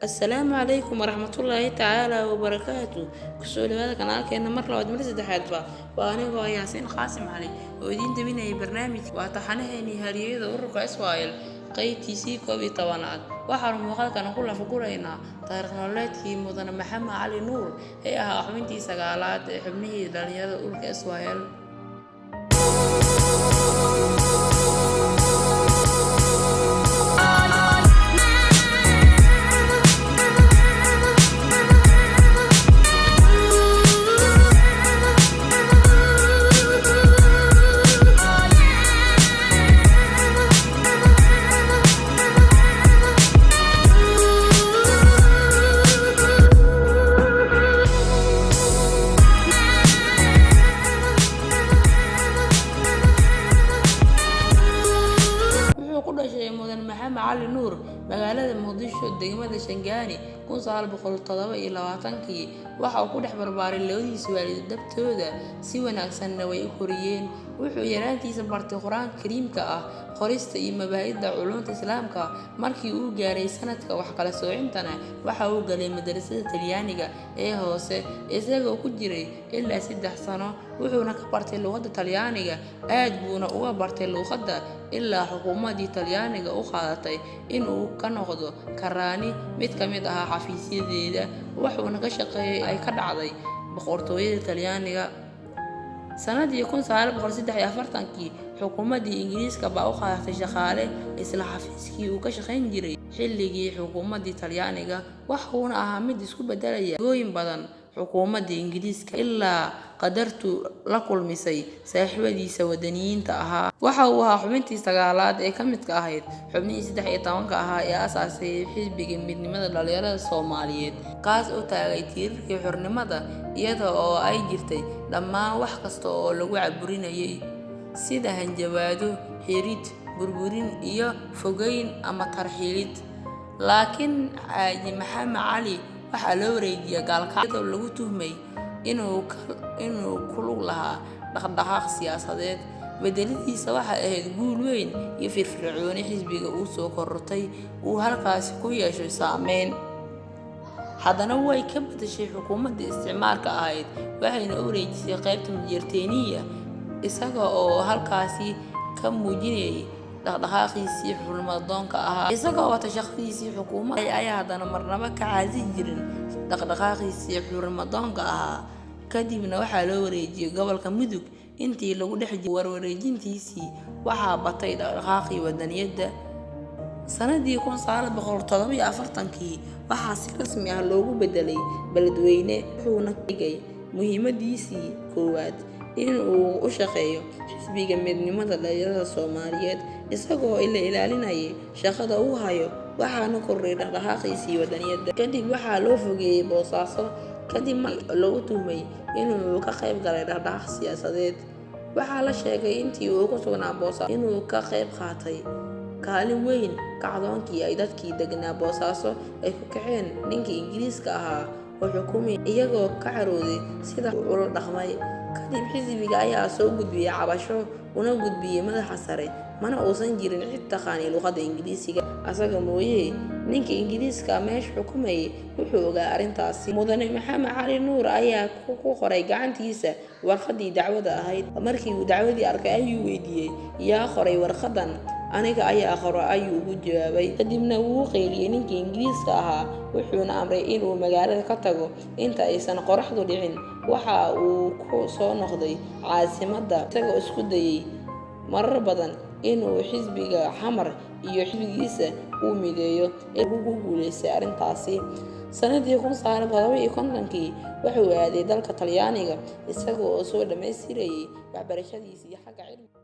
السلام عليكم ورحمة الله تعالى وبركاته. كسولي هذا كان كأنه مرة واحد من ست حلفة وأنا هو ياسين قاسم علي ودين تبين أي برنامج واتحنه إني هريه ذورك إسرائيل قيد تيسي كوبي طوانات وحرم وقال كان كله فكورينا تاريخ نولاتي مدن محمد علي نور هي حمنتي سجالات حبني دنيا ذورك إسرائيل. مدن محمد علي نور magaalada Muqdisho degmada Shangaani 1927 waxa uu ku dhex barbaaray labadiisa waalid dabtooda si wanaagsan way u koriyeen wuxuu yaraantiisa bartay Quraanka Kariimka ah qorista iyo mabaadi'da culuumta Islaamka markii uu gaaray sanadka wax kala soocintana waxa uu galay madrasada Talyaaniga ee hoose isagoo ku jiray ilaa 3 sano wuxuuna ka bartay luqadda Talyaaniga aad buuna uga bartay luqadda ilaa xukuumadda Talyaaniga u qaadatay in uu ka noqdo karaani mid ka mid ah xafiisyadeeda wuxuuna ka shaqeeyay ay ka dhacday boqortooyada Talyaaniga sanadii 1943 xukuumadda Ingiriiska baa u qaadatay shaqaale isla xafiiskii uu ka shaqeyn jiray xilligii xukuumadda Talyaaniga wuxuuna ahaa mid isku bedelaya gooyin badan xukuumadda Ingiriiska ilaa qadartu la kulmisay saaxiibadiisa wadaniyiinta ahaa waxa uu ahaa xubintii sagaalaad ee ka midka ahayd xubnihii 13 ahaa ee asaasay xisbiga midnimada dhalinyarada Soomaaliyeed kaas oo taagay tiirarkii xornimada iyada oo ay jirtay dhammaan wax kasta oo lagu caburinayay sida hanjabaado xirid burburin iyo fogeyn ama tarxiilid laakiin Xaaji Maxamed Cali waxa loo wareejiyay gaalkacyo lagu tuhmay inuu ku lug lahaa dhaqdhaqaaq siyaasadeed bedelidiisa waxa ahayd guul weyn iyo firfircooni xisbiga uu soo korortay uu halkaas ku yeeshay saameyn haddana way ka bedeshay xukuumadda isticmaalka ahayd waxayna u wareejisay qaybta Majeerteeniya isaga oo halkaasi ka muujinayay dhaqdhaqaaqiisii xurmadoonka ahaa isagoo wata shaqadiisii xukuumadda ay haddana marnaba ka caasi jirin dhaqdhaqaaqiisii xurmadoonka ahaa kadibna waxa loo wareejiyay gobolka Mudug intii lagu dhex jiray warwareejintiisii waxa batay dhaqdhaqaaqii wadaniyadda sanadii 1947 waxa si rasmi ah loogu bedelay Beledweyne wuxuuna dhigay muhiimadiisii koowaad in uu u shaqeeyo xisbiga midnimada dhalinyarada Soomaaliyeed isagoo ilaalinayay shaqada uu hayo waxaana kordhay dhaqdhaqaaqiisii wadaniyadda kadib waxa loo fogeeyay Boosaaso kadib lagu tuhmay inuu ka qayb galay dhaqdhaqaaq siyaasadeed waxa la sheegay intii uu ku sugnaa Boosaaso inuu ka qayb qaatay kaalin weyn kacdoonkii ay dadkii deganaa Boosaaso ay ku kaceen ninkii Ingiriiska ahaa oo xukumay iyagoo ka carooday sida uu ula dhaqmay kadib xisbiga ayaa soo gudbiyay cabasho una gudbiyay madaxa sare mana uusan jirin cid taqaanay luqadda Ingiriisiga asaga mooyee ninka Ingiriiska meesha xukumay wuxuu ogaa arintaasi mudane Maxamed Cali Nuur ayaa ku qoray gacantiisa warqadii dacwada ahayd markii uu dacwadii arkay ayuu weydiiyay yaa qoray warqadan aniga ayaa qoray ayuu ugu jawaabay kadibna wuu qeyliyay ninkii Ingiriiska ahaa wuxuuna amray inuu magaalada ka tago inta aysan qoraxdu dhicin waxa uu ku soo noqday caasimadda isagoo isku dayay marar badan inuu xisbiga xamar iyo xisbigiisa uu mideeyo ee ugu guuleystay arintaasi sanadii 1950 wuxuu aaday dalka Talyaaniga isagoo soo dhameystirayay waxbarashadiisa xagga cilmiga